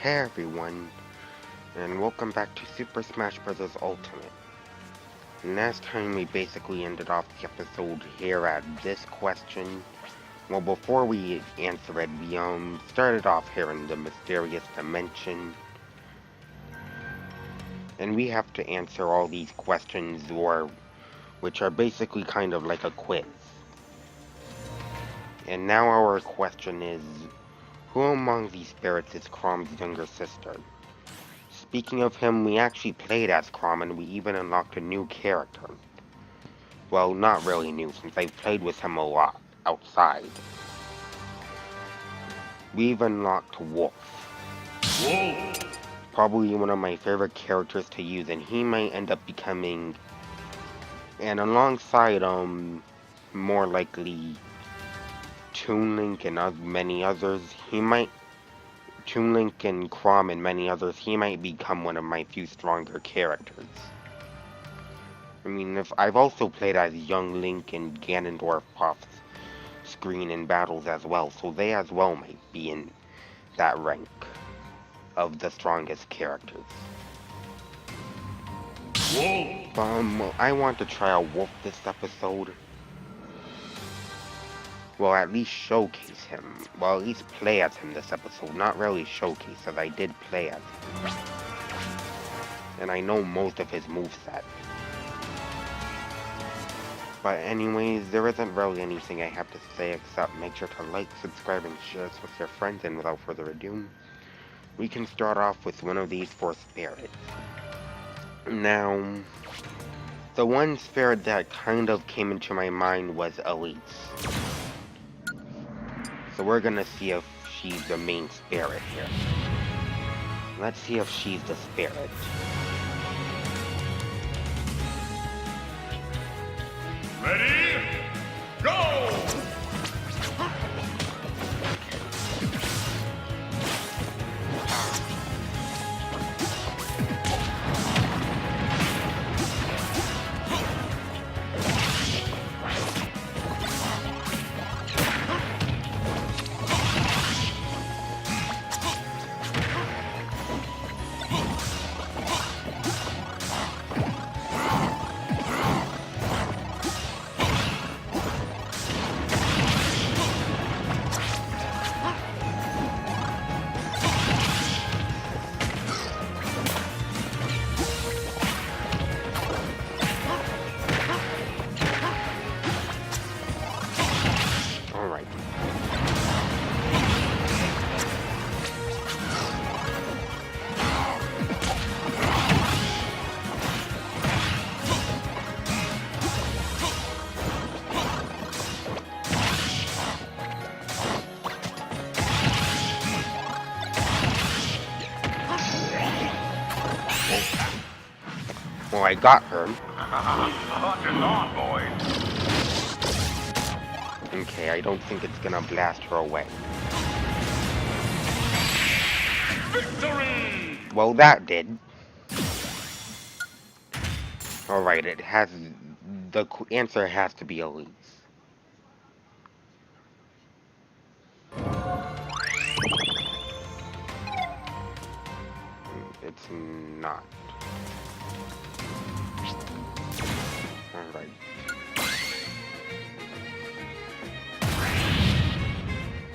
Hey everyone, and welcome back to Super Smash Bros. Ultimate. Last time we basically ended off the episode here at this question. Well, before we answer it, we started off here in the mysterious dimension. And we have to answer all these questions, which are basically kind of like a quiz. And now our question is, who among these spirits is Chrom's younger sister? Speaking of him, we actually played as Chrom and we even unlocked a new character. Well, not really new, since I've played with him a lot, outside. We even unlocked Wolf. Whoa! Probably one of my favorite characters to use, and he might end up becoming... And alongside, more likely... Toon Link and many others, he might... Toon Link and Chrom and many others, he might become one of my few stronger characters. I mean, if I've also played as young Link and Ganondorf off screen in battles as well, so they as well might be in that rank of the strongest characters. Whoa! I want to try out Wolf this episode. Well, at least showcase him. Well, at least play as him this episode. Not really showcase, as I did play as him. And I know most of his moveset. But anyways, there isn't really anything I have to say except make sure to like, subscribe, and share this with your friends, and without further ado, we can start off with one of these four spirits. Now, the one spirit that kind of came into my mind was Elise. So we're gonna see if she's the main spirit here. Let's see if she's the spirit. Ready? Go! Alright. Well, I got her. Hot and on, boys. Okay, I don't think it's gonna blast her away. Victory! Well, that did. Alright, the answer has to be Elise. It's not. Alright.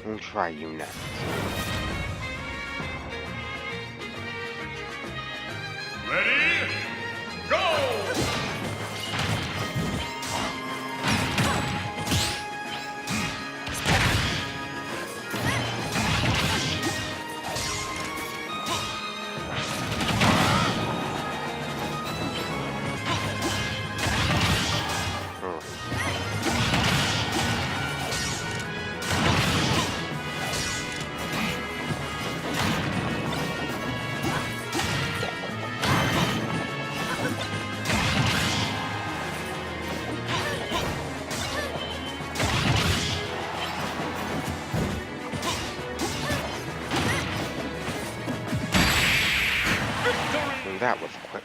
We'll try you next. Ready? Go! Well, that was quick.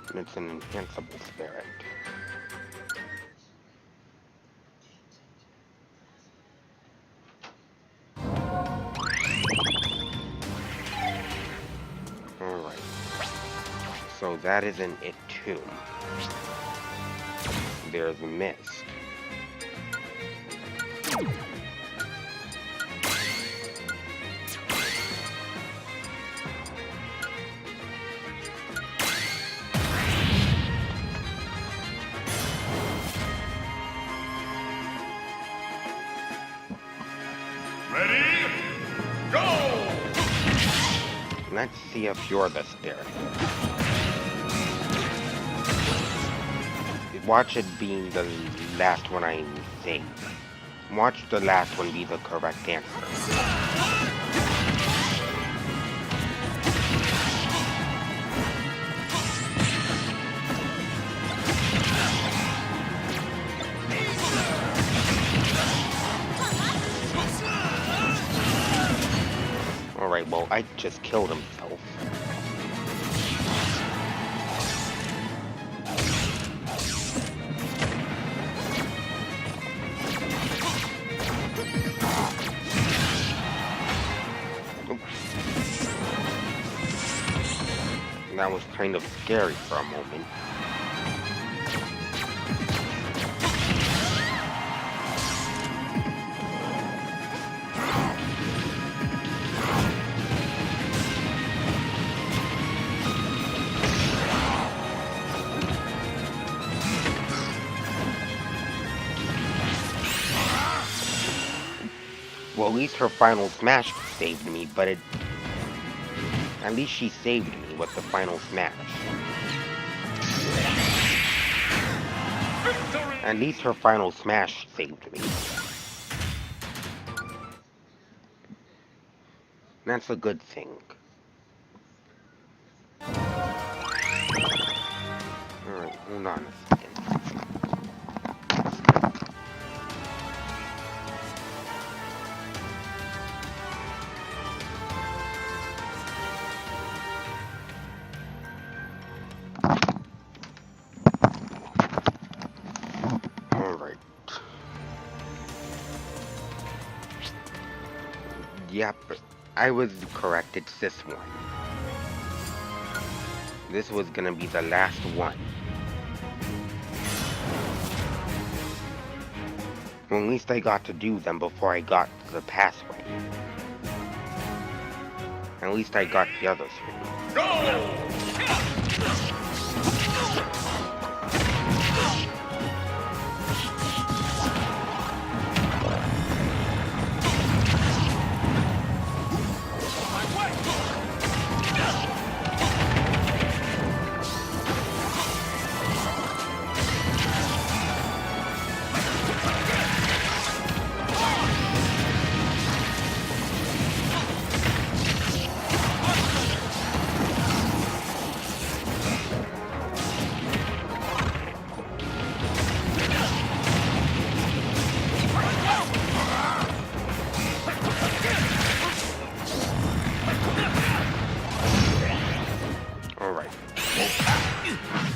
And it's an enhanceable spirit. So that isn't it too. There's Mist. Ready? Go! Let's see if you're the spirit. Watch it being the last one I say. Watch the last one be the correct answer. Alright, well, I just killed himself. That was kind of scary for a moment. Well, at least her final smash saved me, but at least she saved me with the final smash. Victory! At least her final smash saved me. That's a good thing. Alright, hold on a second. Alright. Yep, I was correct. It's this one. This was gonna be the last one. Well, at least I got to do them before I got to the pathway. At least I got the other three. Go!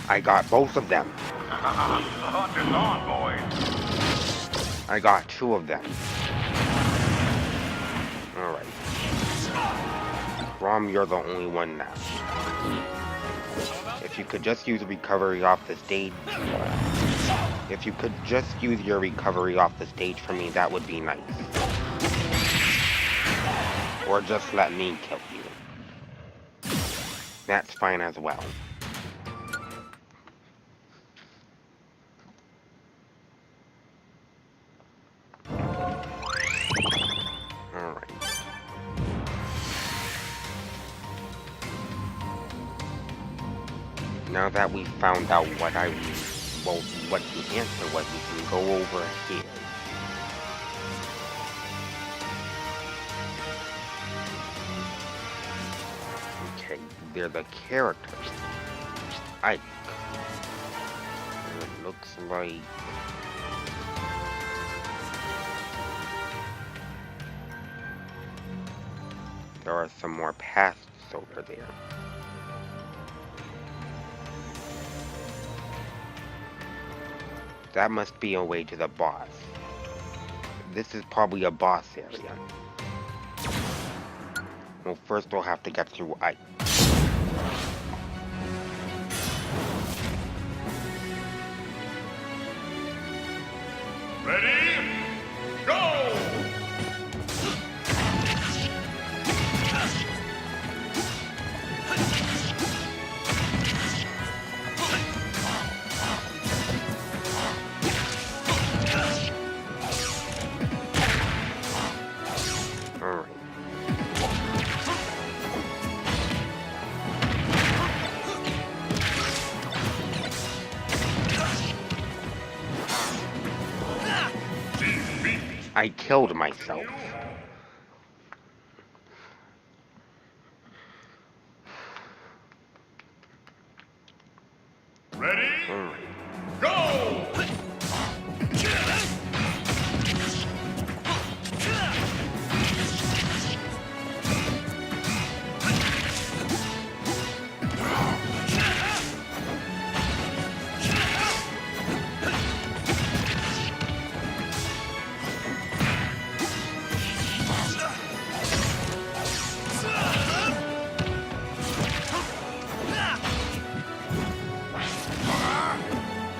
I got both of them. Hunt is on, boys. I got two of them. Alright. Rom, you're the only one now. If you could just use recovery off the stage... If you could just use your recovery off the stage for me, that would be nice. Or just let me kill you. That's fine as well. Alright. Now that we've found out what what the answer was, we can go over here. Okay, they're the characters. Ike. And it looks like... there are some more paths over there. That must be a way to the boss. This is probably a boss area. Well, first we'll have to get through Ike. Ready? Go! Alright. I killed myself. Ready? Alright. Go!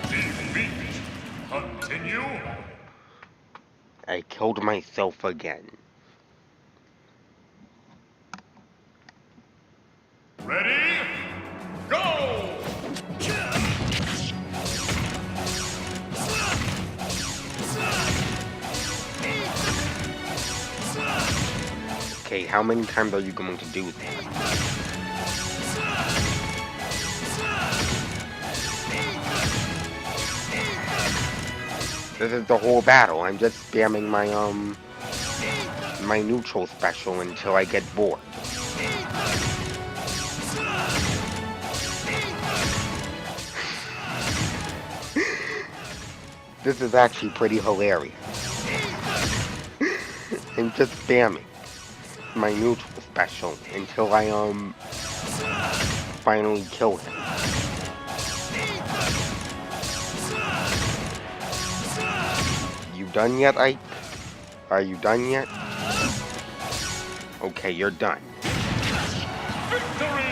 Defeat. Continue. I killed myself again. Ready? Go! Okay, how many times are you going to do this? This is the whole battle. I'm just spamming my neutral special until I get bored. This is actually pretty hilarious. I'm just spamming my neutral special until I finally kill him. You done yet, Ike? Are you done yet? Okay, you're done. Victory!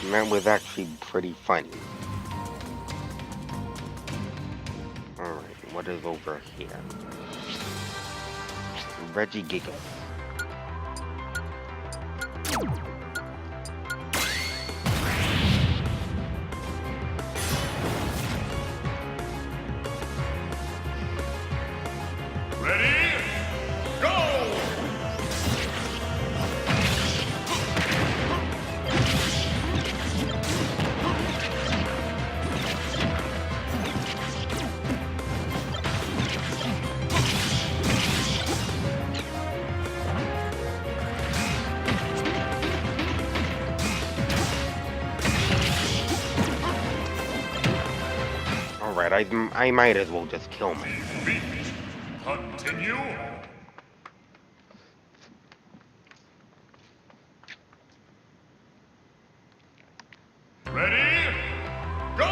And that was actually pretty funny. Alright, what is over here? Reggie Giggles. Ready? Go! Alright, I might as well just kill me. Defeat. Continue. Ready? Go!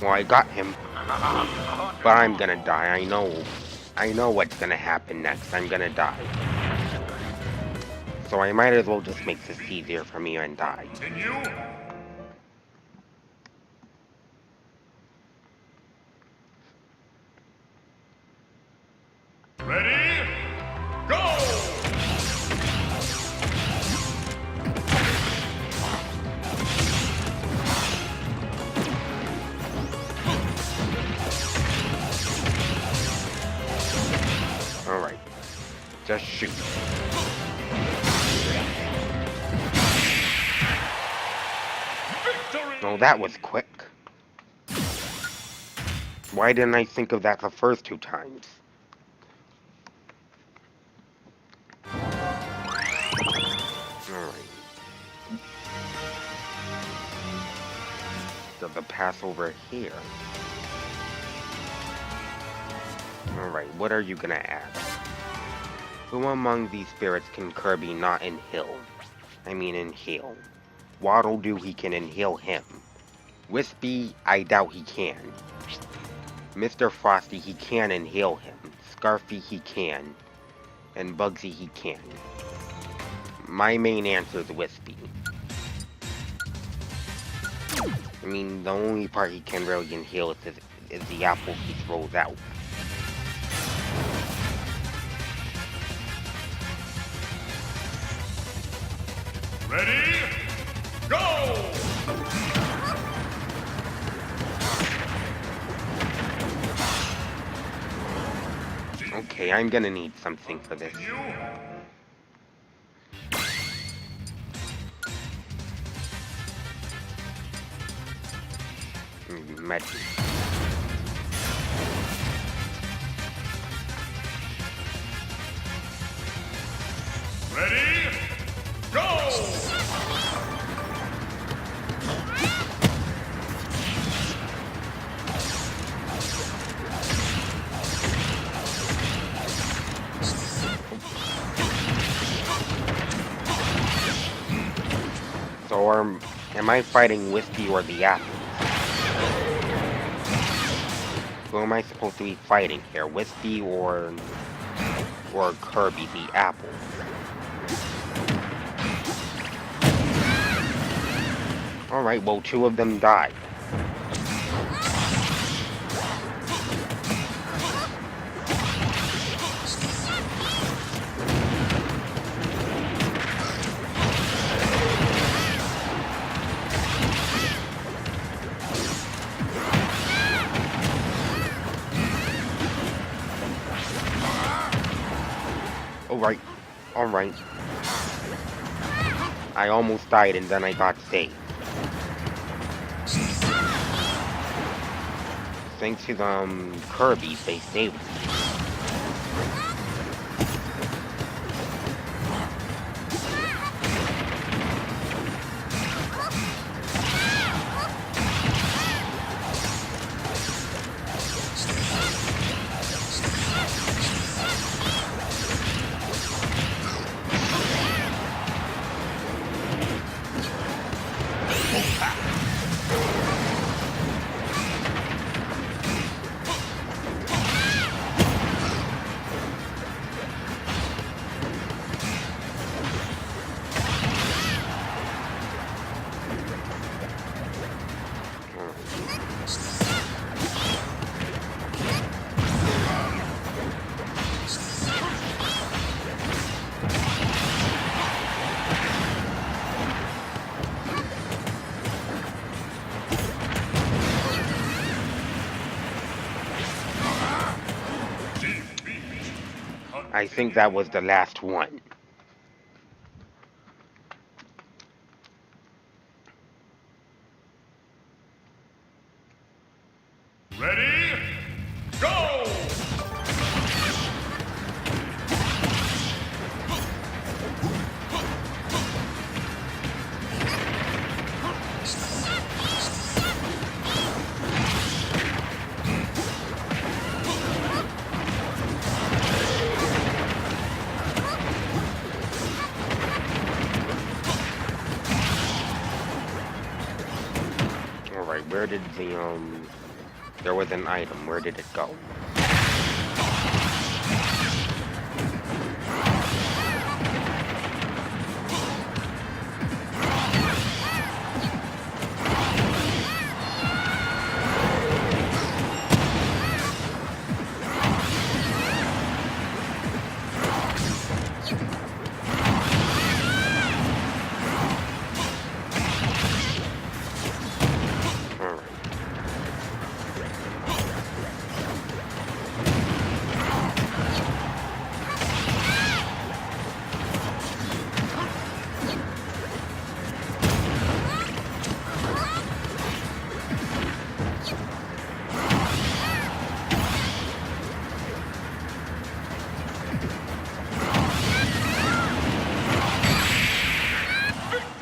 Well, I got him. But I'm gonna die, I know. I know what's gonna happen next. I'm gonna die. So I might as well just make this easier for me and die. Continue. Ready? Go! Alright. Just shoot. Victory! Oh, that was quick. Why didn't I think of that the first two times? Alright. Does the pass over here? Alright, what are you gonna ask? Who among these spirits can Kirby not inhale? I mean inhale. Waddle Doo, he can inhale him. Wispy, I doubt he can. Mr. Frosty, he can inhale him. Scarfy, he can. And Bugsy, he can. My main answer is Wispy. I mean, the only part he can really inhale is the apples he throws out. Ready? Go! Okay, I'm gonna need something for this. Magic. Ready? Go! So, am I fighting Wispy or the apple? Who am I supposed to be fighting here? Wispy or Kirby the apple? Alright, well, two of them died. Alright. I almost died and then I got saved. Thanks to the Kirby, they saved me. I think that was the last one. Ready? Go! Alright, where did there was an item, where did it go?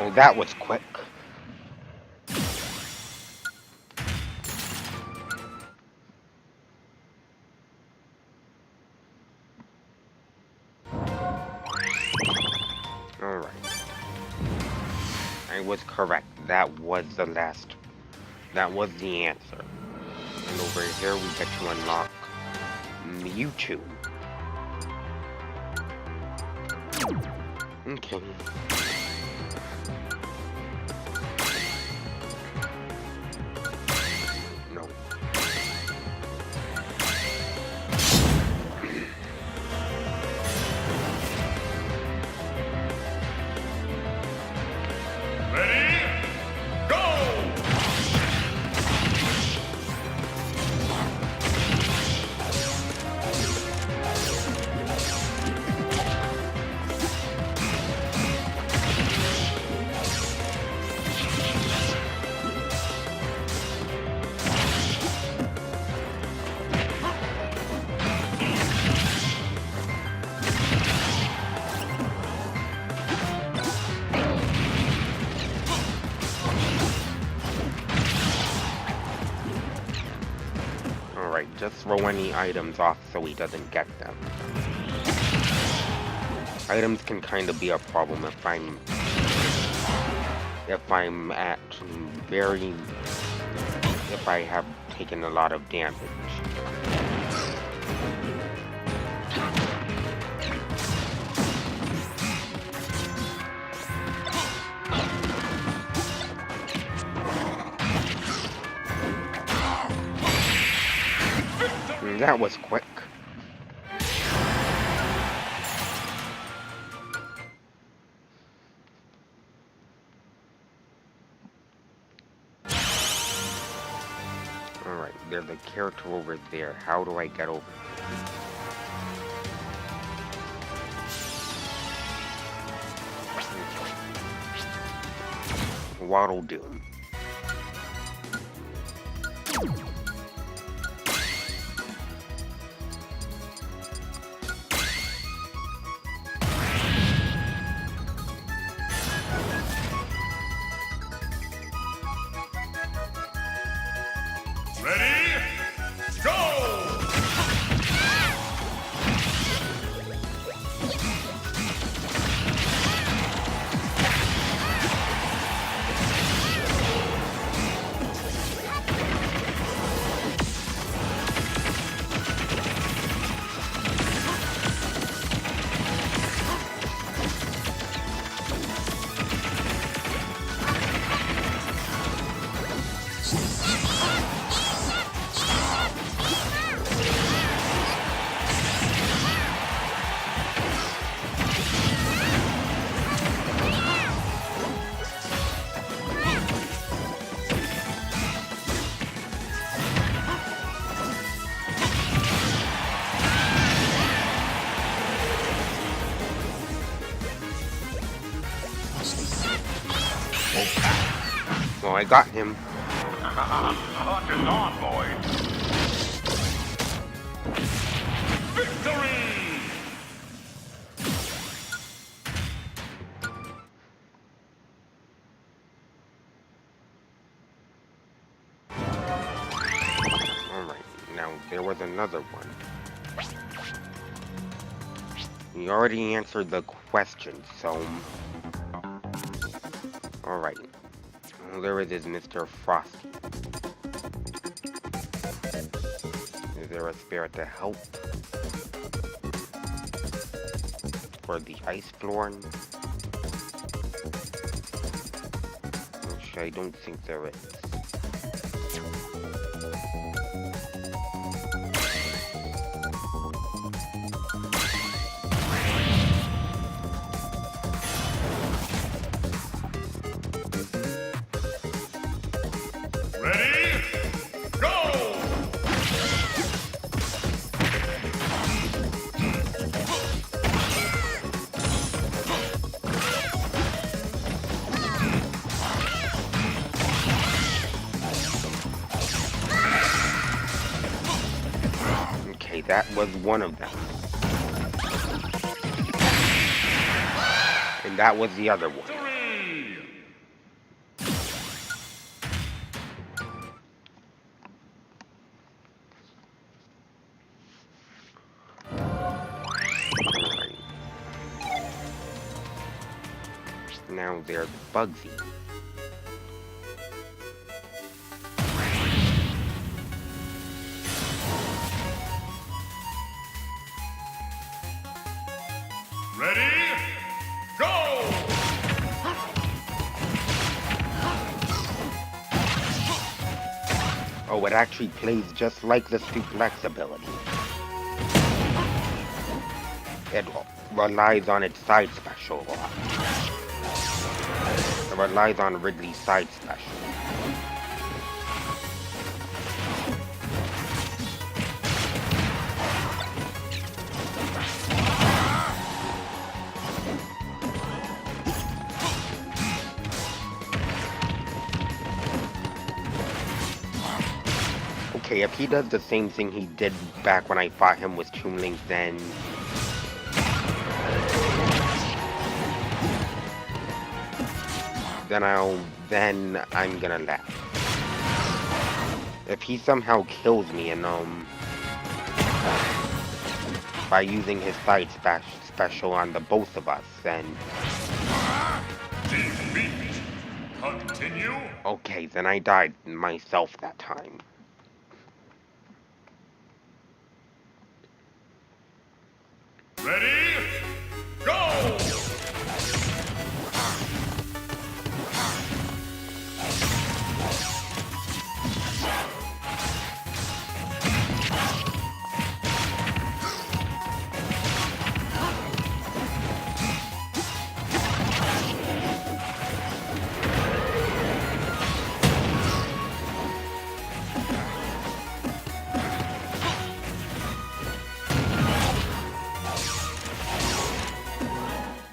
Well, that was quick. Alright. I was correct. That was the last. That was the answer. And over here we get to unlock Mewtwo. Okay. No. Ready? Go! Alright, just throw any items off so he doesn't get them. Items can kind of be a problem if I have taken a lot of damage. That was quick. Alright, there's a character over there. How do I get over there? Waddle Doom. Ready? Go! Well, I got him. Lock is on, boys. Victory! Alright, now there was another one. You already answered the question, so... Alright. Well, there it is, Mr. Frosty. Is there a spirit to help? For the ice floor? Which I don't think there is. Ready? Go! Okay, that was one of them. And that was the other one. Victory! Now there's Bugsy. Ready? Go! Oh, it actually plays just like the suplex ability. It relies on its side special a lot. It relies on Ridley's side special. Okay, if he does the same thing he did back when I fought him with Toon Link, then I'm gonna laugh. If he somehow kills me and by using his side special on the both of us, then Defeat. Continue. okay, then I died myself that time. Ready? Go!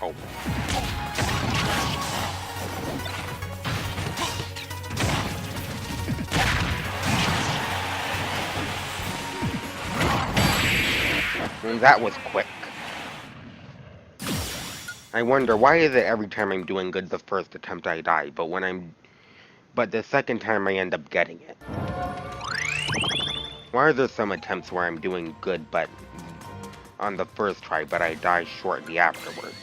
Oh. And that was quick. I wonder, why is it every time I'm doing good the first attempt I die, but the second time I end up getting it? Why are there some attempts where I'm doing good but on the first try, but I die shortly afterwards?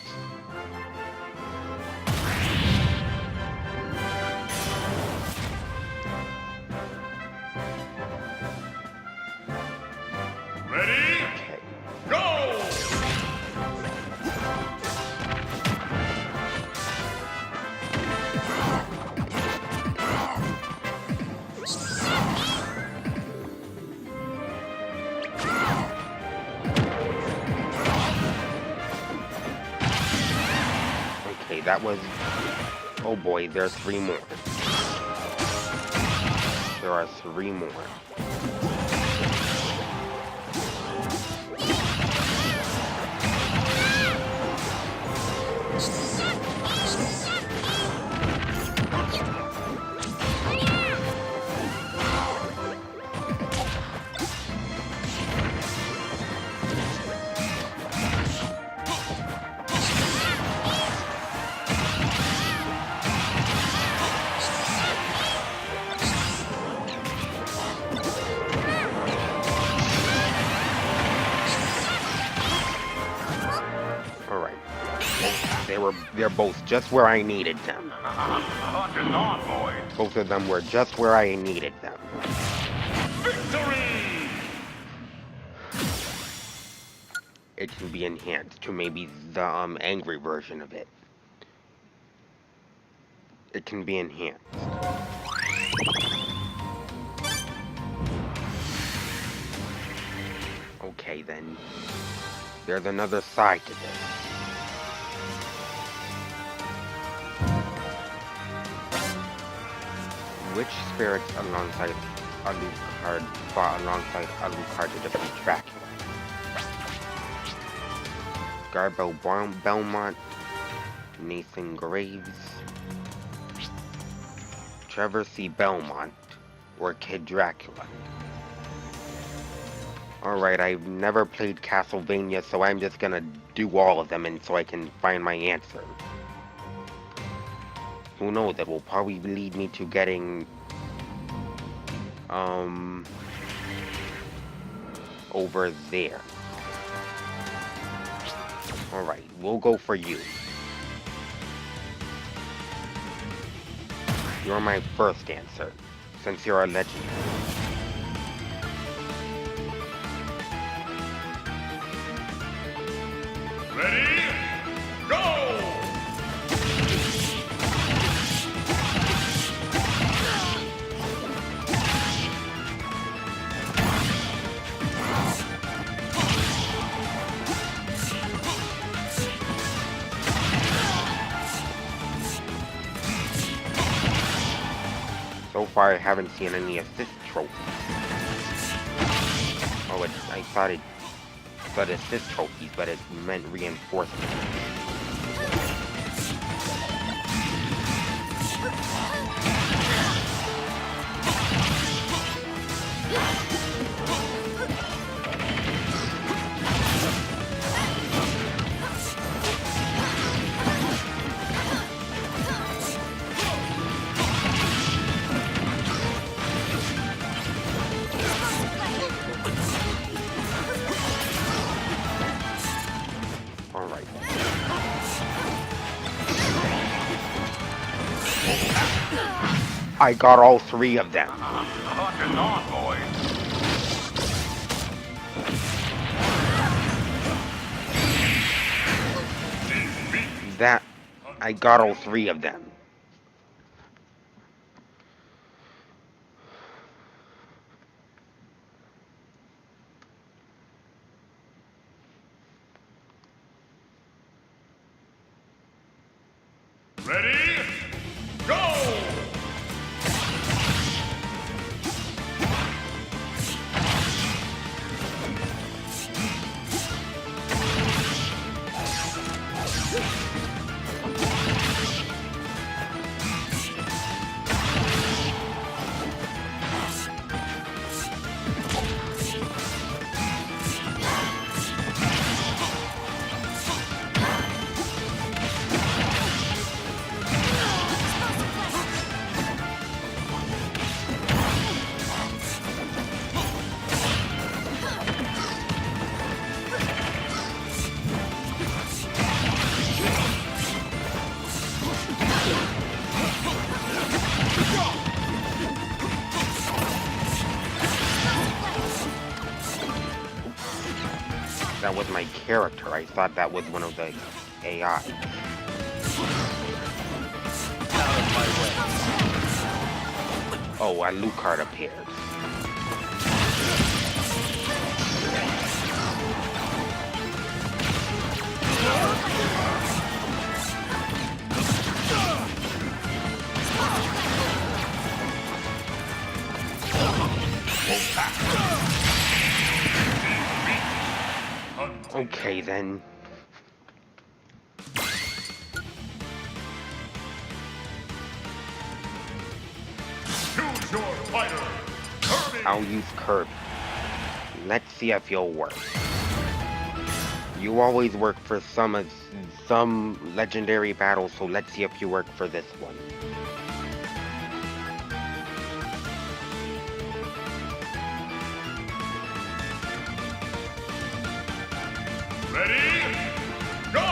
Ready? Okay. Go! Okay, that was... Oh boy, there's 3 more. There are 3 more. Alright. They're both just where I needed them. Hunt is on, boys. Both of them were just where I needed them. Victory! It can be enhanced to maybe the angry version of it. It can be enhanced. Okay then. There's another side to this. Which spirits alongside Alucard fought alongside Alucard to defeat Dracula? Garbo Belmont, Nathan Graves, Trevor C. Belmont, or Kid Dracula? Alright, I've never played Castlevania, so I'm just gonna do all of them and so I can find my answer. Who knows, that will probably lead me to getting over there. Alright, we'll go for you. You're my first answer, since you're a legend. Ready? Go! So far, I haven't seen any assist trophies. Oh, I thought it said assist trophies, but it meant reinforcement. Alright. I got all three of them. Hunting on, boys. That, I got all three of them. Ready? Go! That was my character. I thought that was one of the AI. Oh, a loot card appears. Okay then. Choose your fighter. Kirby. I'll use Kirby. Let's see if you'll work. You always work for some legendary battles, so let's see if you work for this one. Ready? Go!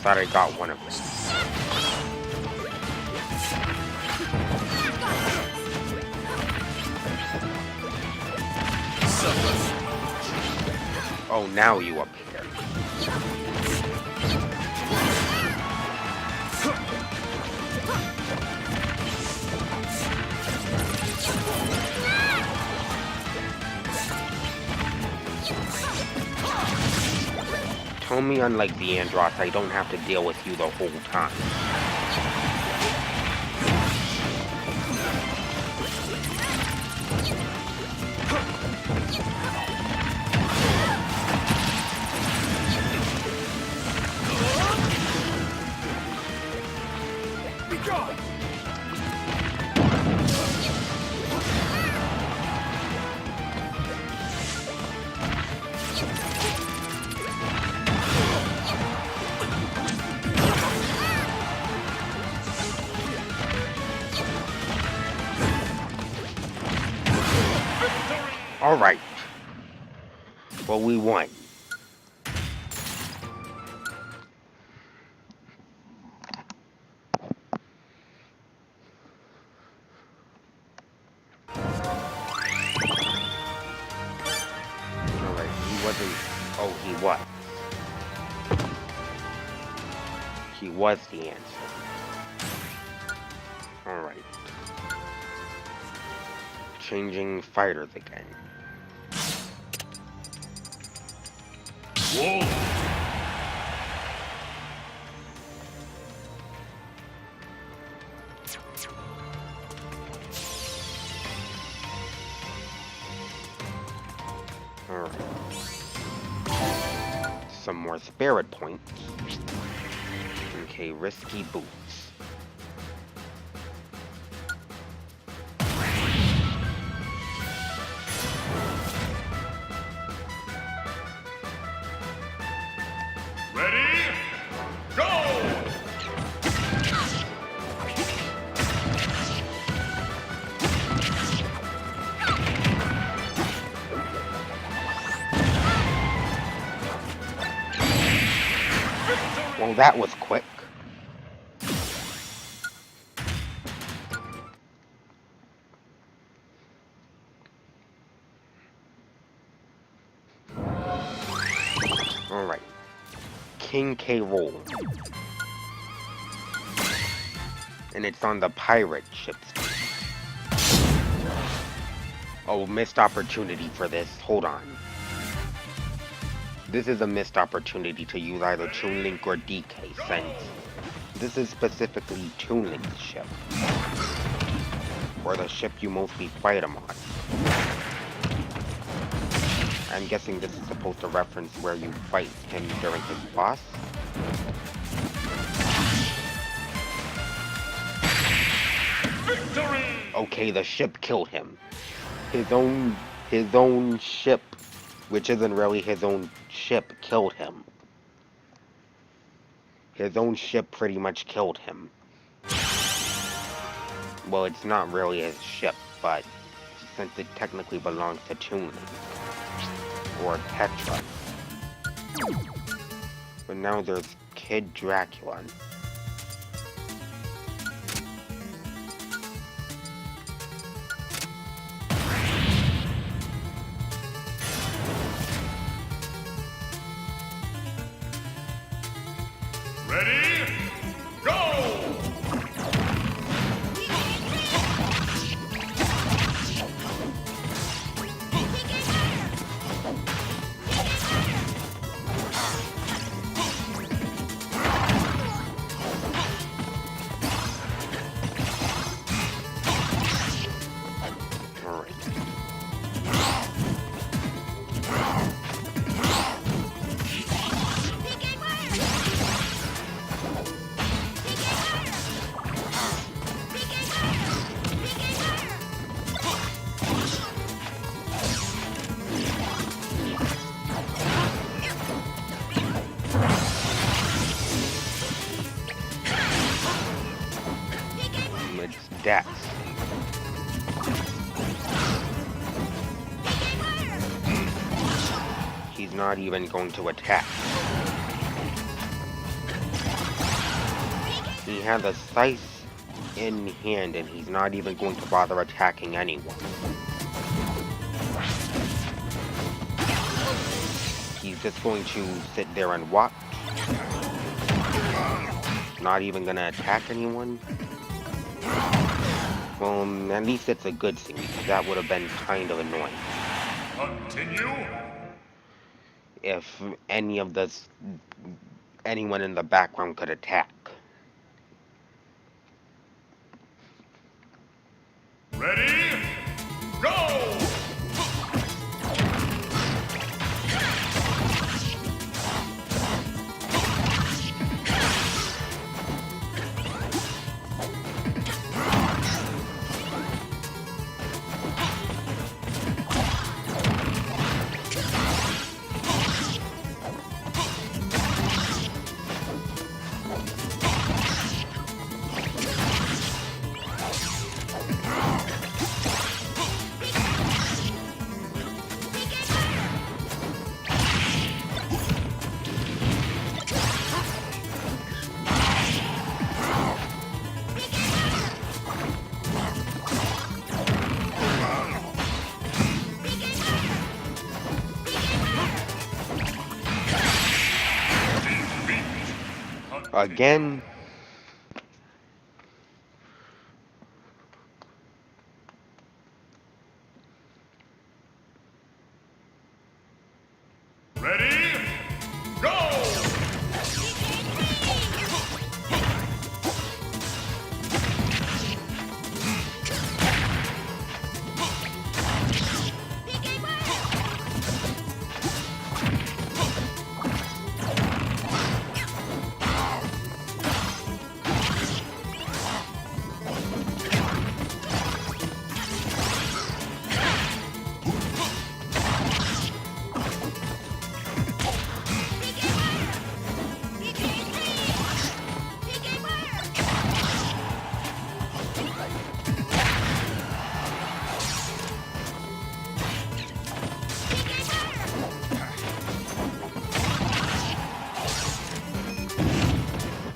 thought I got one of them. Oh, now you appear. Tell me, unlike the Andross, I don't have to deal with you the whole time. Alright. Well, we won. Alright, he wasn't... Oh, he was. He was the answer. Alright. Changing fighters again. Whoa! Alright. Some more spirit points. Okay, risky boots. Ready? Go! Well, that was quick. Alright. King K. Rool. And it's on the pirate ships. Oh, missed opportunity for this. Hold on. This is a missed opportunity to use either Toon Link or DK, since this is specifically Toon Link's ship. Or the ship you mostly fight him on. I'm guessing this is supposed to reference where you fight him during his boss. Victory! Okay, the ship killed him. His own ship, which isn't really his own ship, killed him. His own ship pretty much killed him. Well, it's not really his ship, but since it technically belongs to Toon Link. Or Petra. But now there's Kid Dracula. Ready? Go! Death. He's not even going to attack. He has a scythe in hand, and he's not even going to bother attacking anyone. He's just going to sit there and watch. Not even gonna attack anyone. Well, at least it's a good thing, because that would have been kind of annoying. Continue. If anyone in the background could attack. Ready? Go! Again. Ready? Go!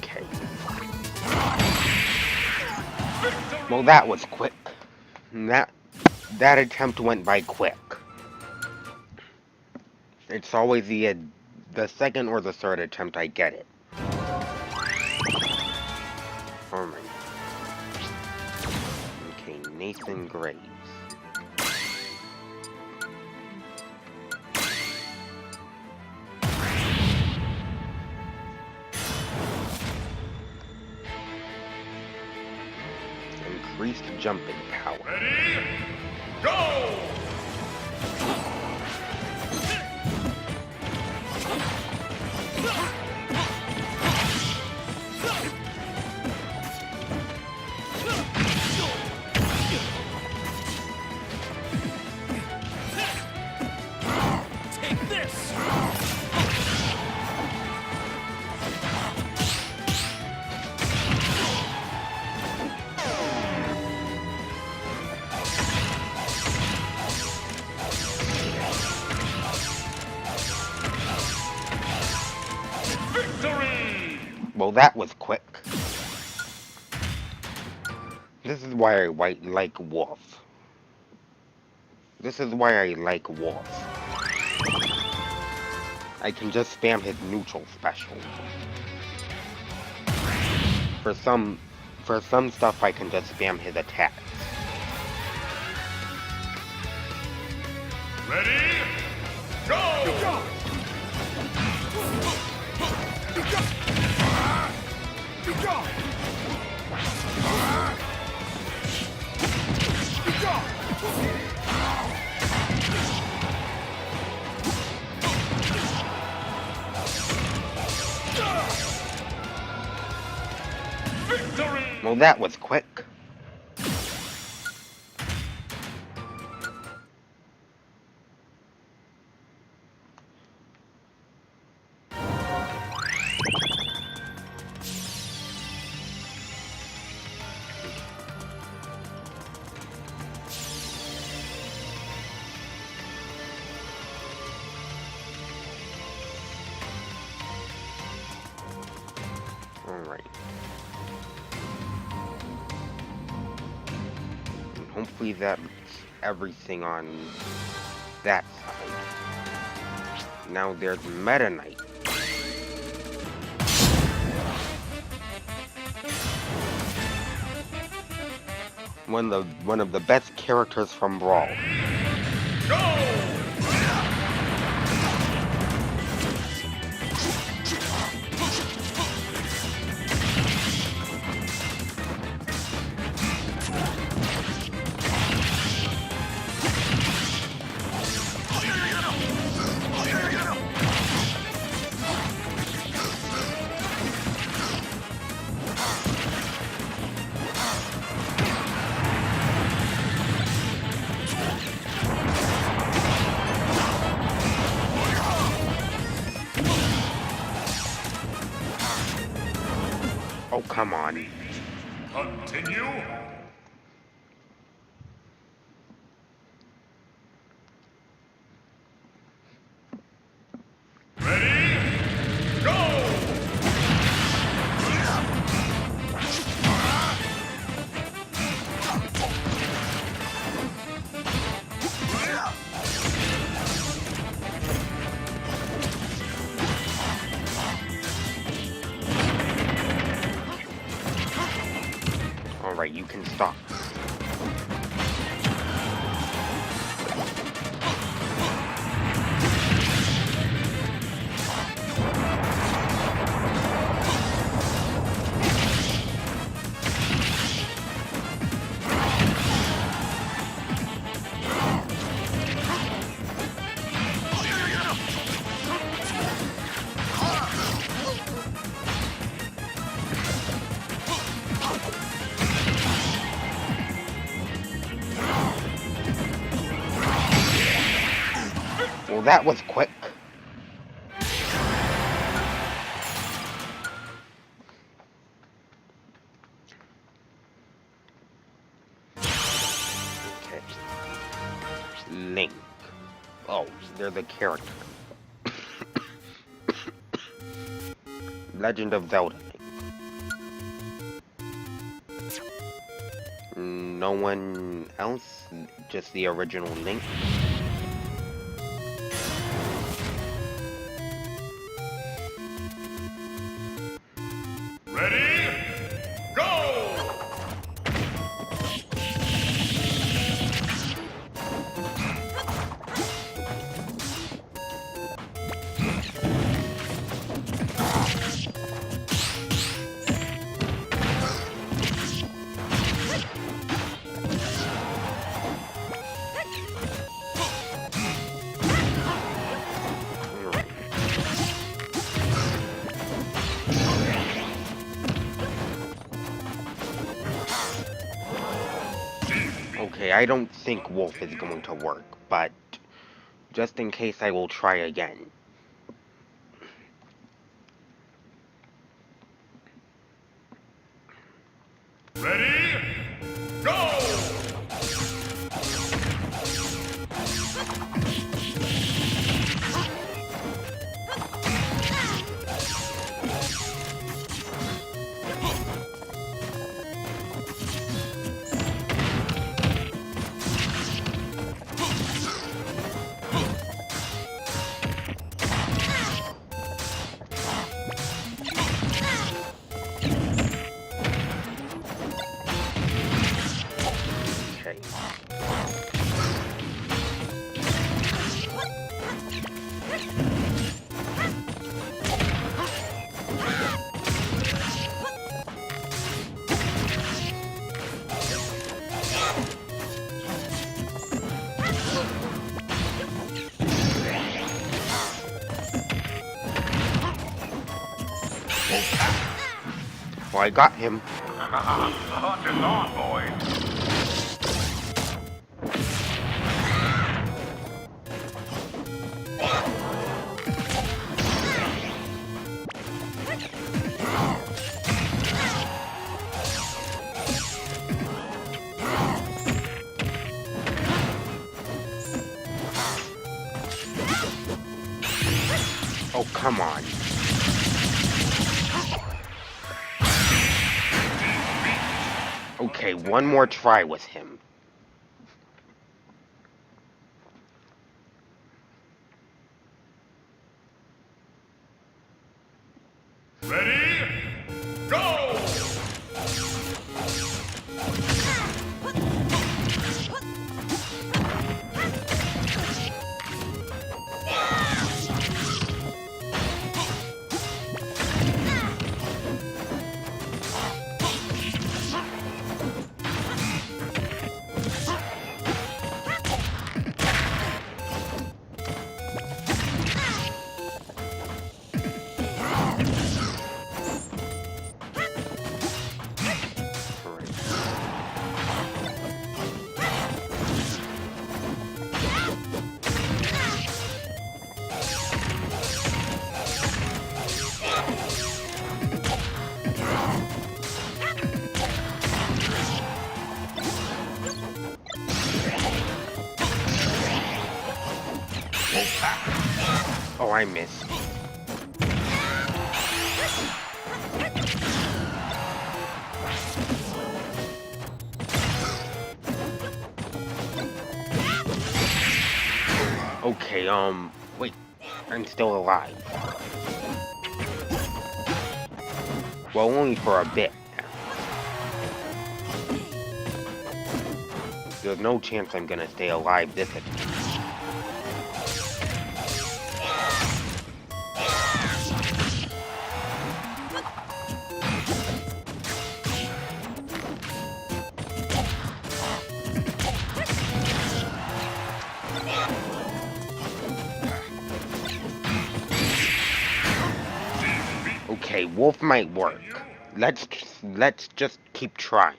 Okay. Well, that was quick. That attempt went by quick. It's always the second or the third attempt I get it. Alright. Okay, Nathan Graves. Increased jumping power. Ready? Go! Take this! Victory! Well, that was quick. This is why I like Wolf. This is why I like Wolf. I can just spam his neutral special. For some stuff, I can just spam his attacks. Ready? Go! Victory! Well, that was quick. Alright. basically that's everything on that side. Now there's Meta Knight. One of the best characters from Brawl. Go! Oh, come on. Continue. Ready? Go! Alright, you can stop. Well, that was quick. Okay. Link. Oh, they're the character. Legend of Zelda Link. No one else? Just the original Link? Ready? Go! Okay, I don't think Wolf is going to work, but just in case I will try again. Ready? Go! Okay. Well, I got him. Hunt is on, boys. Oh, come on. Okay, one more try with him. Ready? Go! Oh, I missed. Okay, wait. I'm still alive. Well, only for a bit. There's no chance I'm gonna stay alive this time. Okay, wolf might work. Let's just keep trying.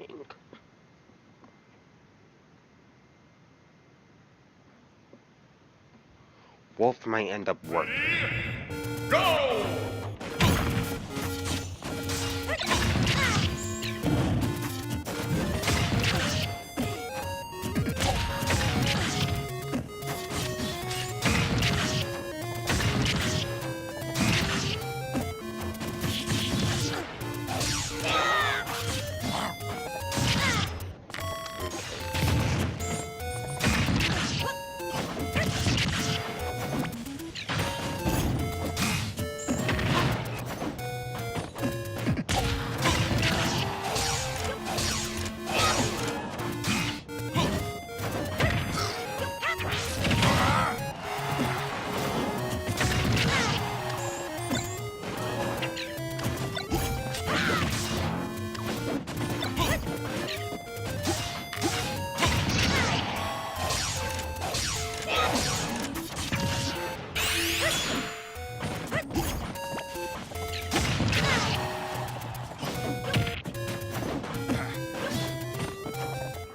Wolf might end up working. Go!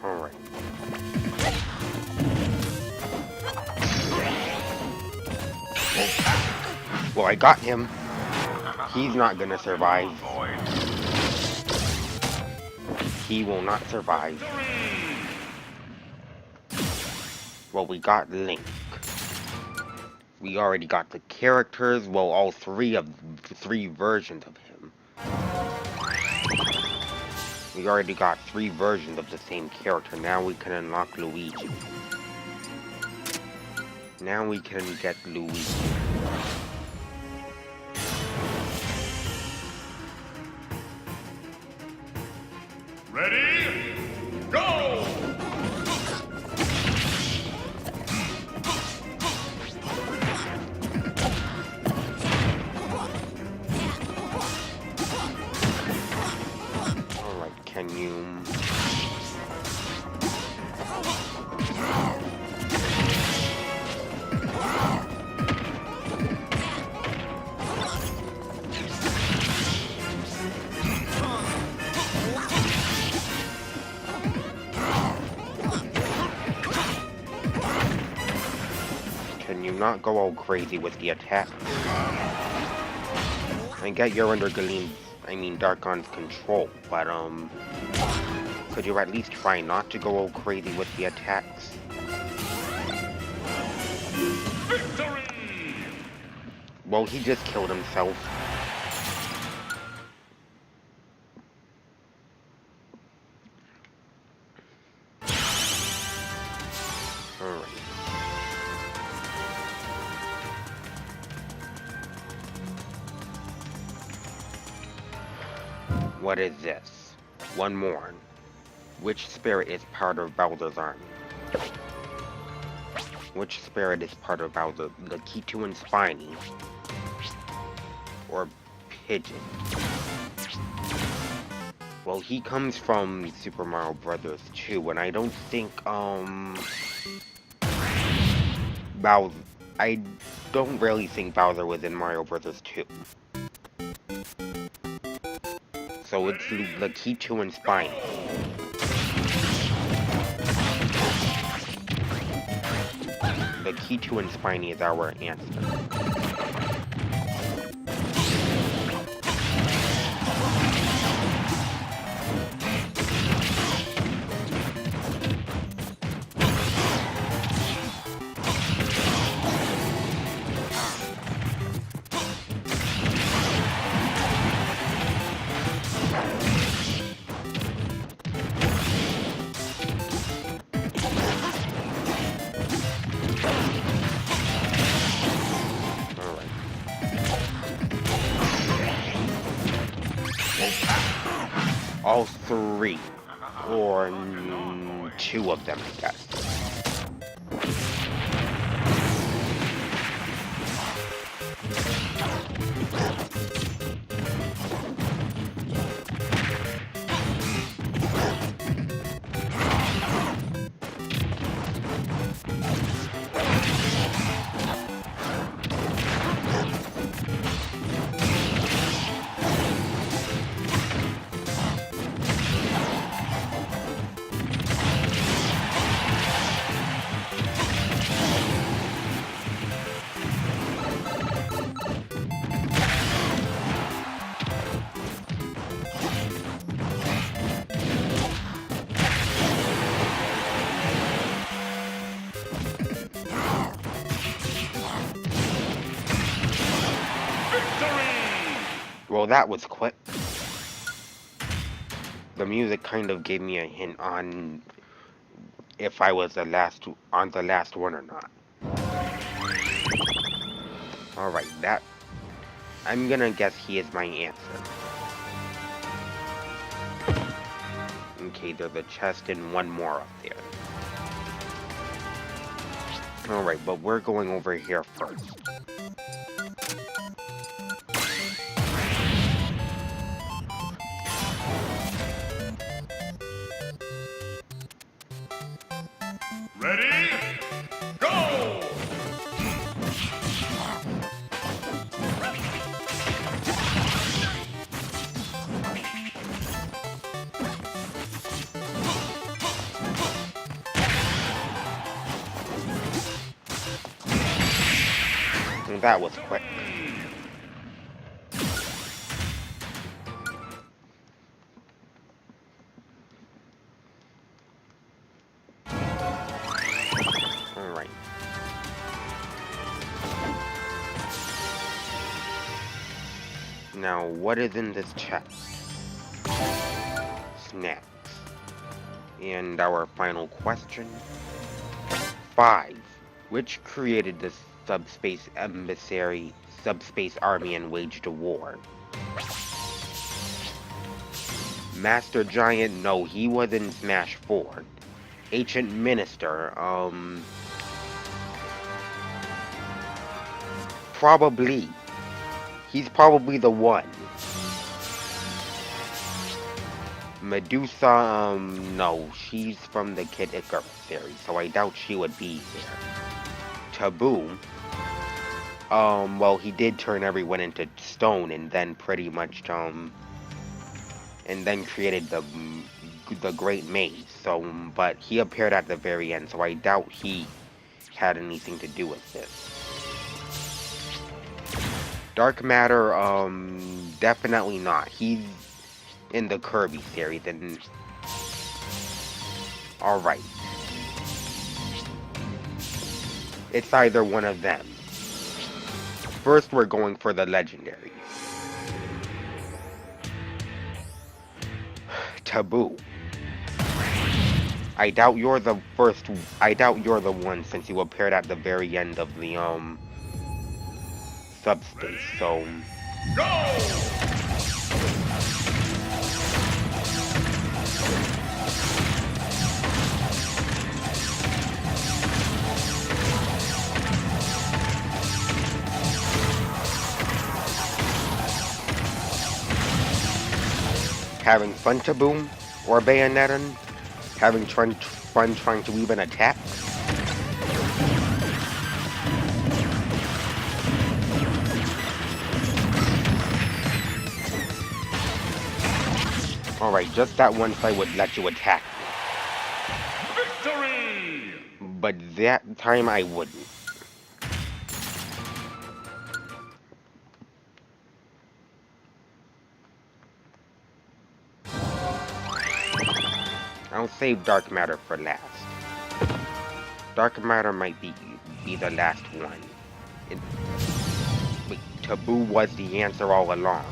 Alright. Well, I got him. He's not gonna survive. He will not survive. Well, we got Link. We already got the characters, well, all three versions of him. We already got 3 versions of the same character. Now we can unlock Luigi. Now we can get Luigi. Ready? Go! Alright, can you... Can you not go all crazy with the attack? I get you're under Darkon's control, but, could you at least try not to go all crazy with the attacks? Victory! Well, he just killed himself. Alright. What is this? One more. Which spirit is part of Bowser's army? Which spirit is part of Bowser? Lakitu and Spiny? Or Pigeon? Well, he comes from Super Mario Brothers 2, and I don't think, Bowser... I don't really think Bowser was in Mario Brothers 2. So it's Lakitu and Spiny. Lakitu and Spiny is our answer. All three, or two of them, I guess. Well, that was quick. The music kind of gave me a hint on if I was on the last one or not. Alright, I'm gonna guess he is my answer. Okay, there's a chest and one more up there. Alright, but we're going over here first. Ready? Go! And that was quick. Alright. Now, what is in this chest? Snacks. And our final question. 5. Which created the subspace army and waged a war? Master Giant, no, he was in Smash 4. Ancient Minister, probably. He's probably the one. Medusa, no, she's from the Kid Icarus series, so I doubt she would be there. Taboo, well, he did turn everyone into stone and then pretty much, and then created the Great Maze, so, but he appeared at the very end, so I doubt he had anything to do with this. Dark Matter, definitely not. He's in the Kirby series, and... Alright. It's either one of them. First, we're going for the legendary. Taboo. I doubt you're the one since you appeared at the very end of the, subspace, so... Go! Having fun to boom? Or bayoneting? Having fun trying to even attack? Alright, just that once I would let you attack me. Victory! But that time I wouldn't. I'll save dark matter for last. Dark matter might be the last one. Wait, taboo was the answer all along.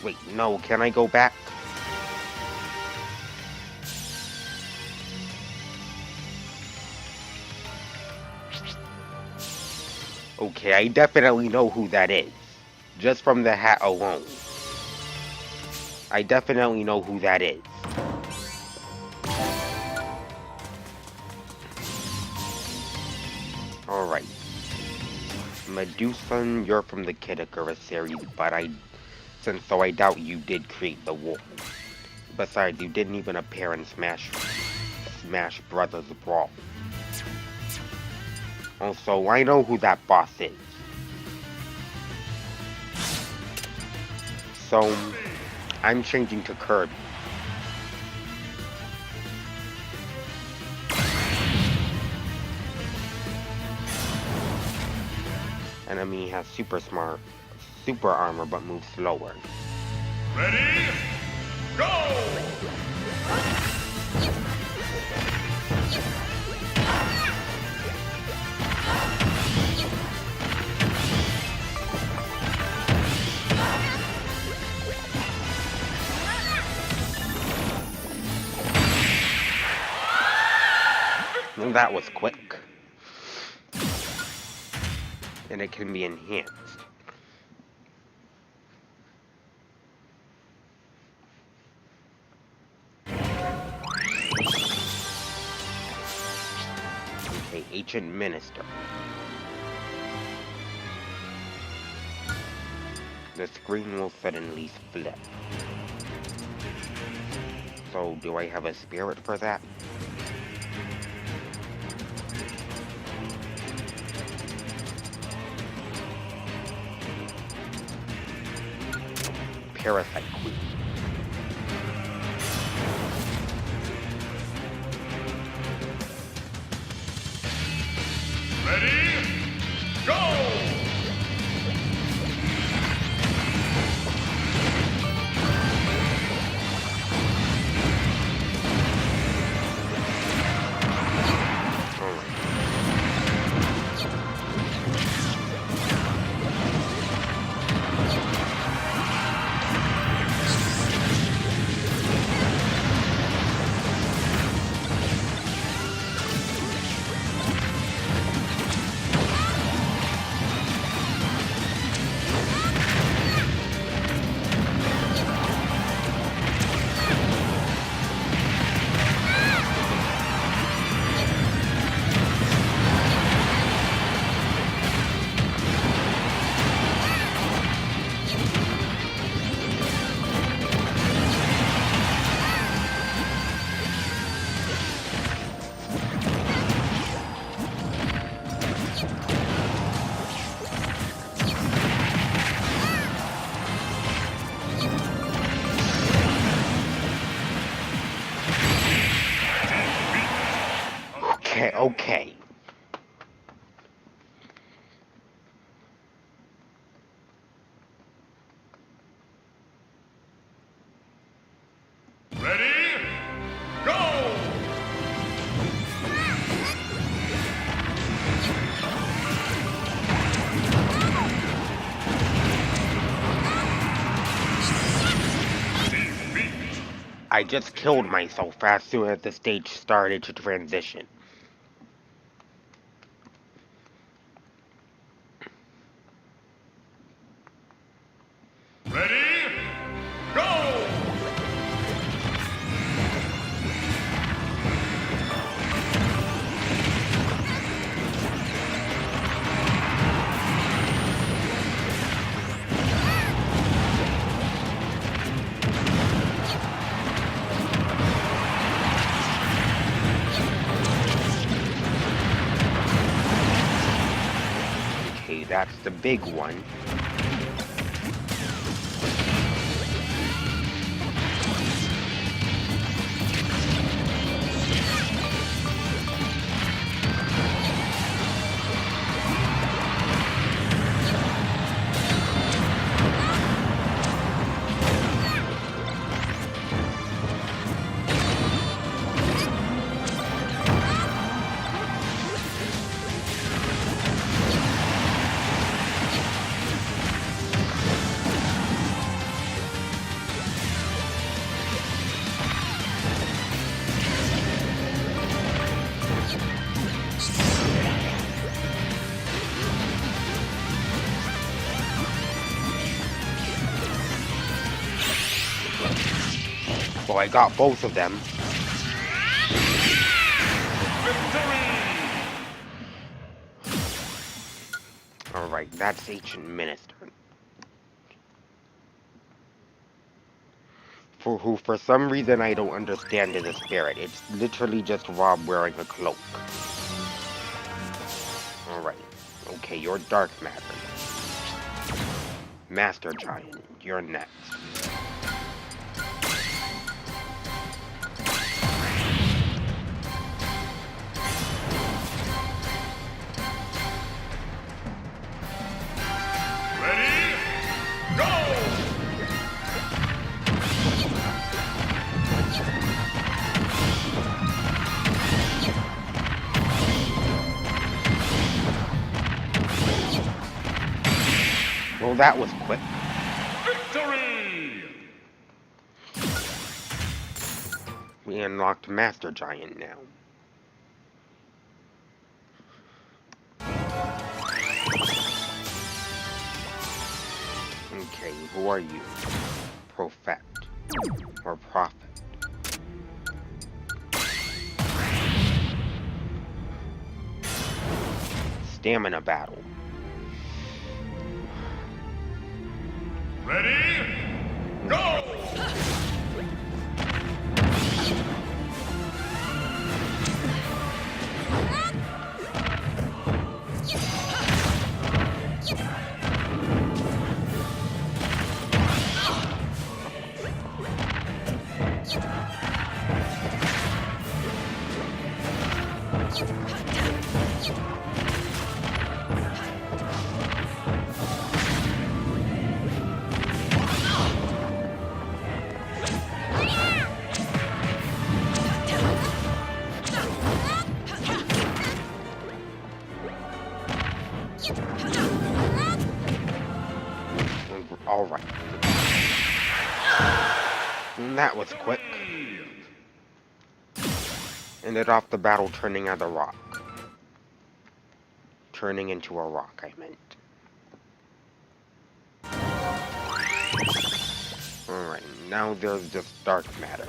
Wait, no, can I go back? Okay, I definitely know who that is. Just from the hat alone. I definitely know who that is. Alright. Medusa, you're from the Kid Icarus series, but I doubt you did create the war. Besides, you didn't even appear in Smash Brothers Brawl. Also, I know who that boss is. So, I'm changing to Kirby. Enemy has super armor but moves slower. Ready? Go! Well, that was quick. And it can be enhanced. Okay, Ancient Minister. The screen will suddenly split. So, do I have a spirit for that? Parasite Queen. Ready? Go! Okay. Ready? Go! Defeat! I just killed myself as soon as the stage started to transition. Ready? Go! that's the big one. Well, I got both of them. Alright, that's Ancient Minister. For some reason I don't understand is a spirit. It's literally just Rob wearing a cloak. Alright. Okay, you're Dark Matter. Master Giant, you're next. Ready? Go! Well, that was quick. Victory! We unlocked Master Giant now. Okay, who are you? Prophet. Or Prophet. Stamina battle. Ready? Go! Alright. That was quick. Ended off the battle turning as a rock. Turning into a rock, I meant. Alright, now there's just Dark Matter.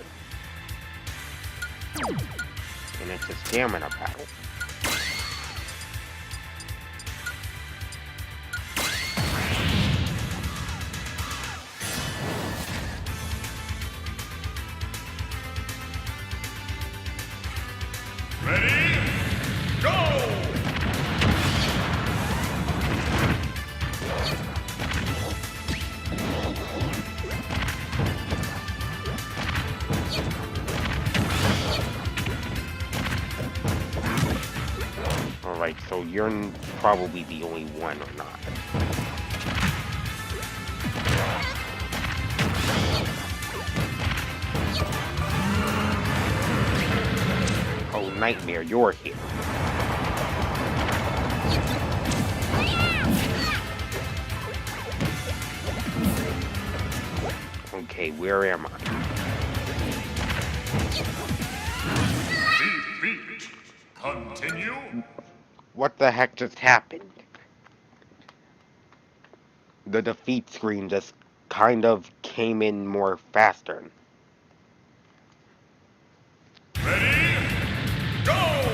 And it's a stamina battle. Ready? Go! Alright, so you're probably the only one or not. Oh, Nightmare, you're here. Okay, where am I? Defeat. Continue. What the heck just happened? The defeat screen just kind of came in more faster. Ready? Go!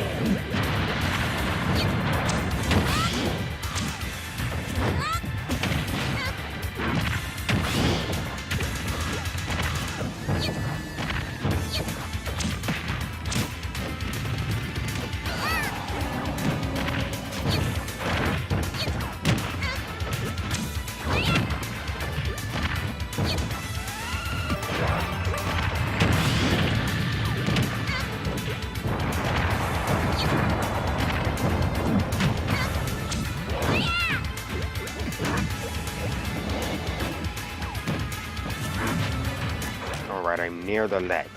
near the ledge.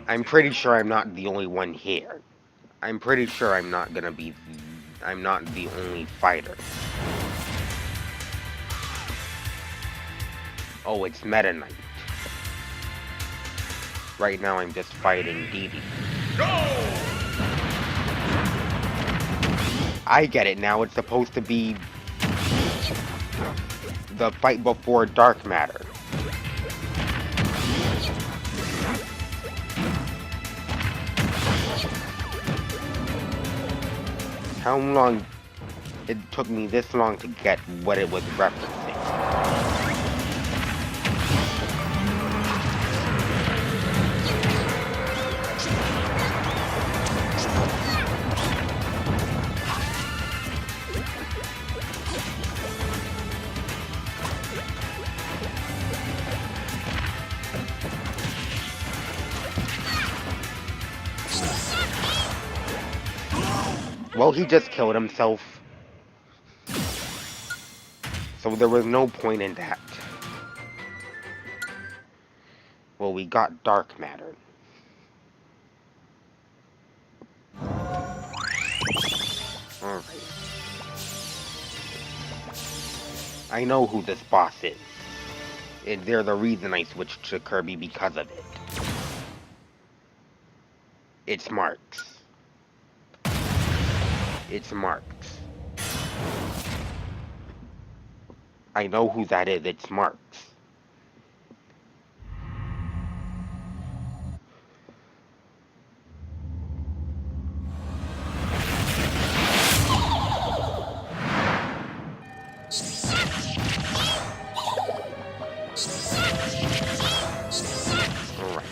I'm pretty sure I'm not the only one here. I'm pretty sure I'm not the only fighter. Oh, it's Meta Knight. Right now I'm just fighting Dee Dee. Go! I get it now, it's supposed to be the fight before Dark Matter. How long it took me this long to get what it was referencing? Well, he just killed himself. So there was no point in that. Well, we got Dark Matter. Alright. I know who this boss is. And they're the reason I switched to Kirby because of it. It's Marx. It's Marx. I know who that is. It's Marx. Alright.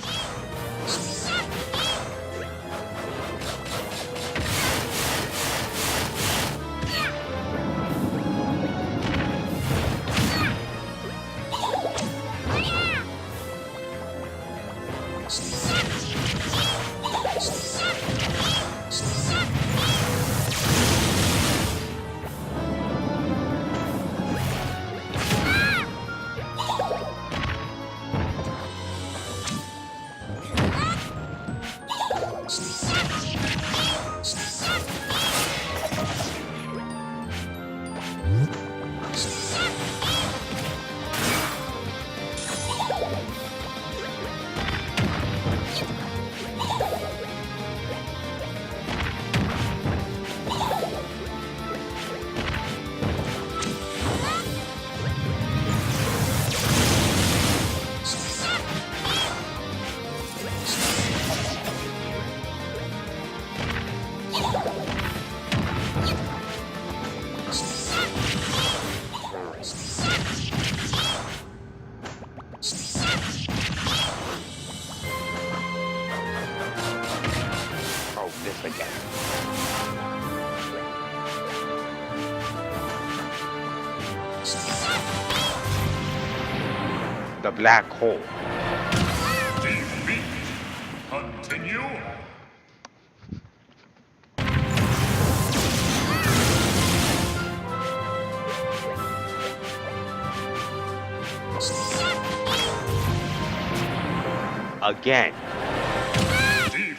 This again. The black hole. Defeat. Continue. Again. Defeat.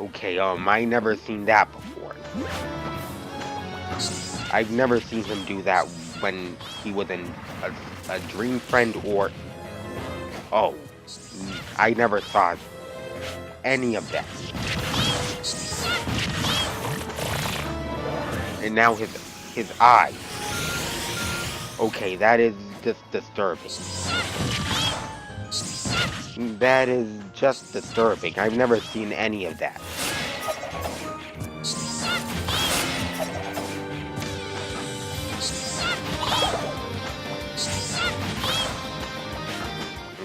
Okay, I never seen that before. I've never seen him do that when he was in a Dream Friend or... Oh, I never saw any of that. And now his eyes. Okay, that is just disturbing. That is just disturbing. I've never seen any of that.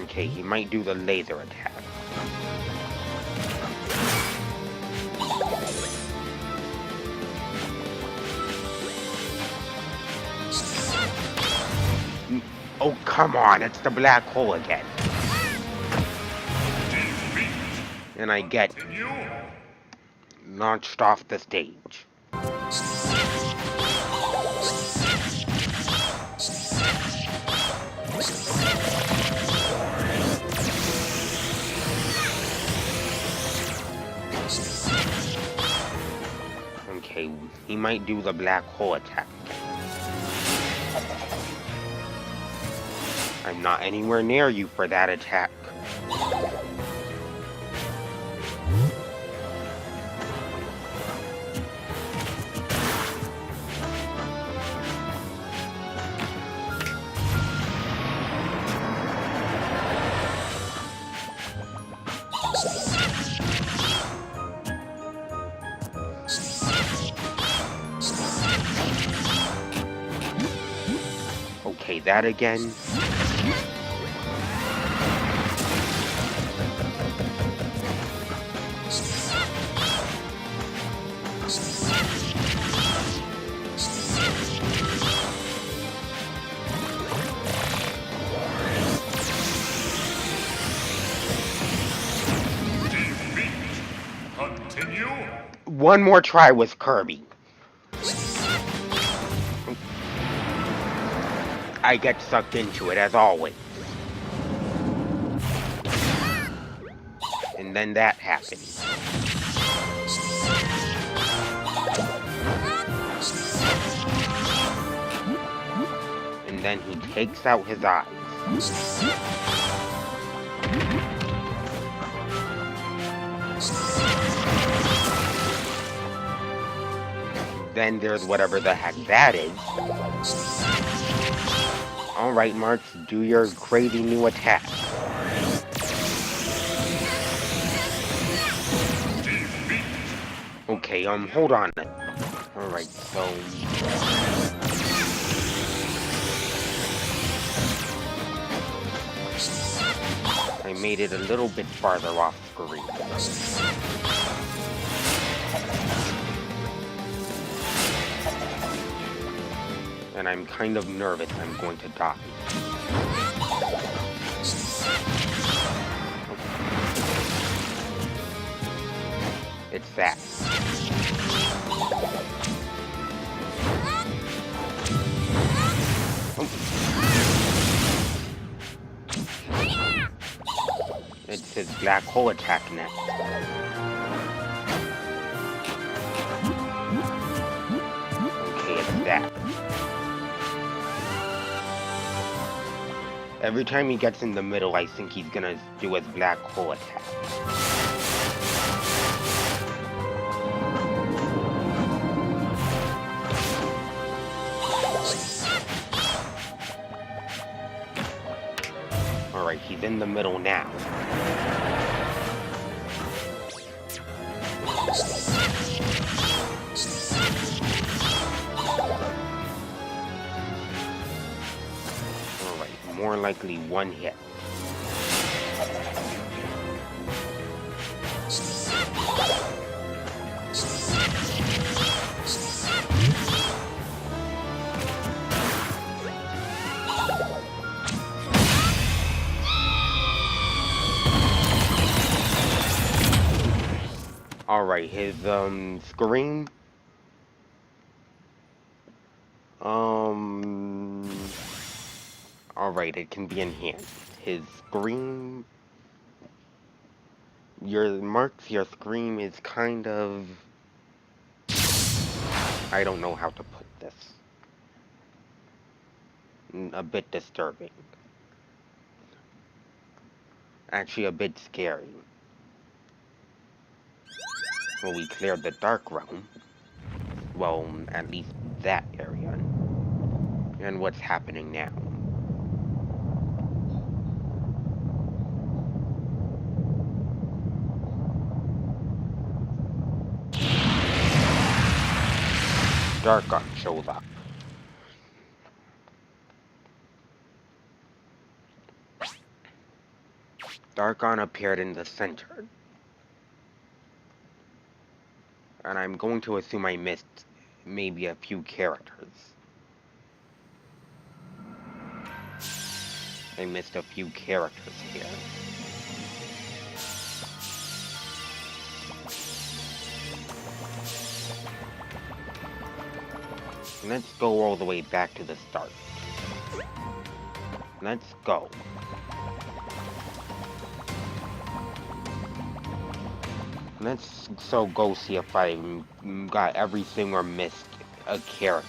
Okay, he might do the laser attack. Oh, come on, it's the black hole again. Defeat. And I get Continue. launched off the stage. Okay, he might do the black hole attack. I'm not anywhere near you for that attack. Okay, that again. Defeat. Continue. One more try with Kirby. I get sucked into it as always. And then that happens. And then he takes out his eyes. Then there's whatever the heck that is. Alright, Marx, do your crazy new attack. Defeat. Okay, hold on. Alright, so... I made it a little bit farther off screen. And I'm kind of nervous I'm going to die. It's that. It's his black hole attack next. Okay, it's that. Every time he gets in the middle, I think he's gonna do his black hole attack. Alright, he's in the middle now. Alright, more likely one hit. Alright, his, scream. Alright, it can be enhanced. His scream... your scream is kind of... I don't know how to put this. A bit disturbing. Actually, a bit scary. Well, we cleared the Dark Realm. Well, at least that area. And what's happening now? Darkon shows up. Darkon appeared in the center. And I'm going to assume I missed maybe a few characters. I missed a few characters here. Let's go all the way back to the start. Let's go. Let's go see if I got everything or missed a character.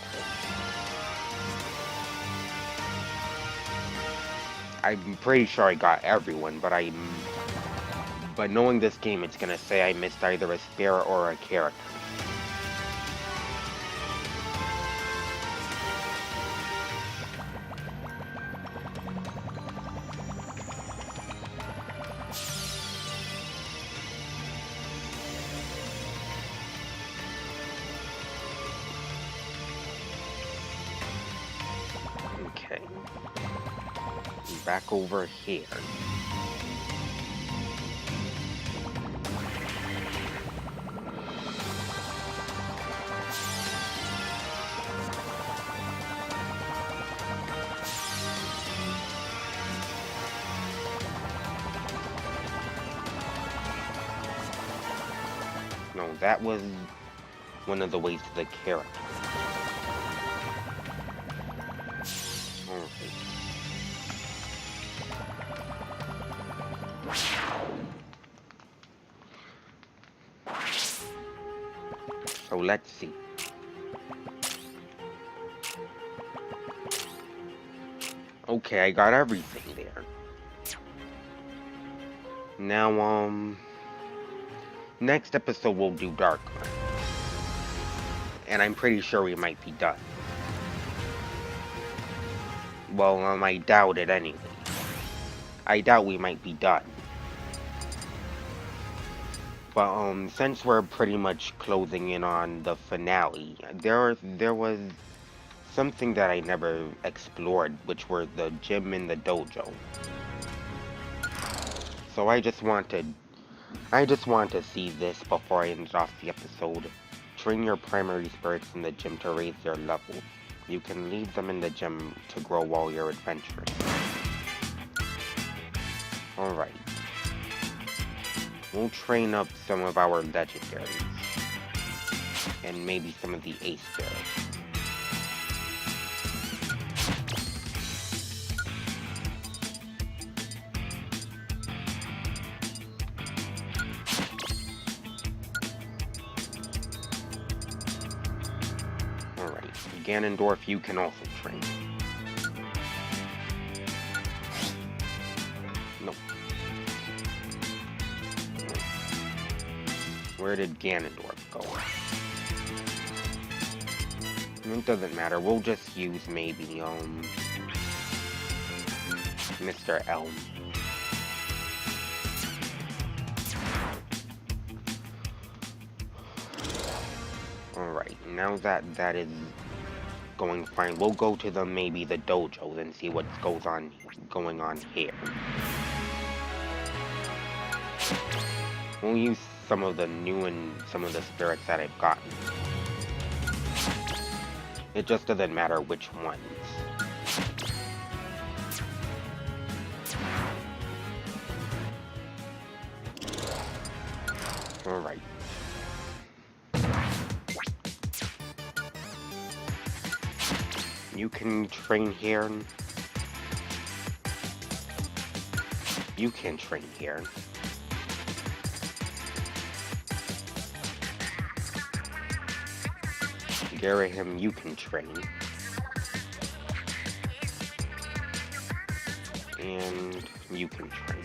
I'm pretty sure I got everyone, but knowing this game, it's gonna say I missed either a spirit or a character. Okay. Back over here. No, that was one of the ways to the character. Alright. So let's see. Okay, I got everything there. Now, next episode we'll do Dark Hunt. And I'm pretty sure we might be done. Well, I doubt it anyway. I doubt we might be done. But, since we're pretty much closing in on the finale, there was something that I never explored, which were the gym and the dojo. So I just want to see this before I end off the episode. Train your primary spirits in the gym to raise their level. You can leave them in the gym to grow while you're adventuring. Alright. We'll train up some of our legendaries. And maybe some of the ace spirits. Alright, Ganondorf you can also train. Nope. Where did Ganondorf go? It doesn't matter, we'll just use maybe, Mr. Elm. Alright, now that is going fine, we'll go to maybe the dojos and see what's going on here. We'll use some of the new and some of the spirits that I've gotten. It just doesn't matter which ones. Alright. You can train here. You can train here. Garahim, you can train. And you can train.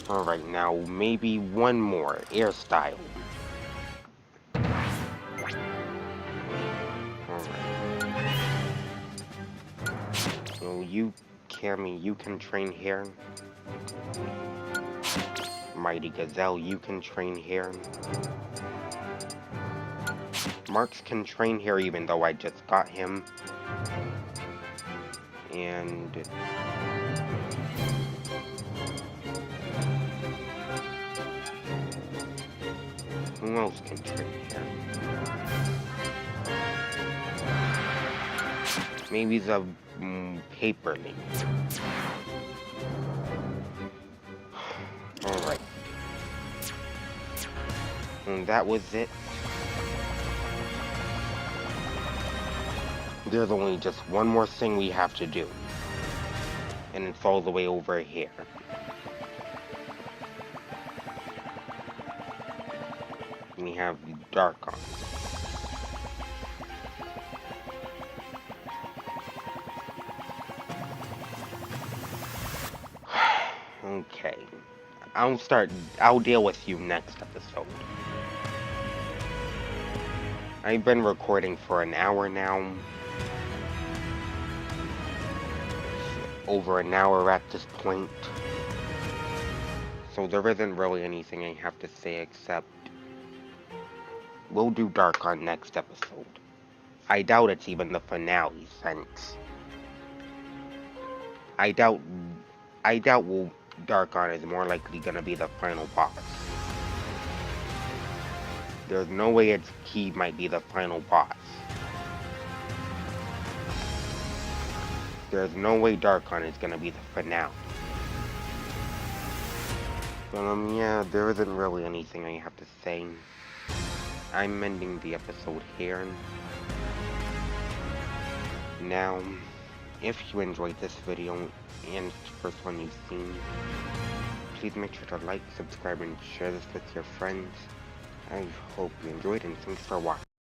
Alright, now maybe one more. Air style. So you, Cammy, you can train here. Mighty Gazelle, you can train here. Marx can train here even though I just got him. And who else can train here? Maybe the paper link. Alright. And that was it. There's only just one more thing we have to do. And it's all the way over here. We have dark on. Okay. I'll deal with you next episode. I've been recording for an hour now. Over an hour at this point. So there isn't really anything I have to say except we'll do Dark on next episode. I doubt it's even the finale since I doubt Dark on is more likely gonna be the final boss. There's no way he might be the final boss. There's no way Darkon is gonna be the finale. But yeah, there isn't really anything I have to say. I'm ending the episode here. Now, if you enjoyed this video, and it's the first one you've seen, please make sure to like, subscribe, and share this with your friends. I hope you enjoyed, and thanks for watching.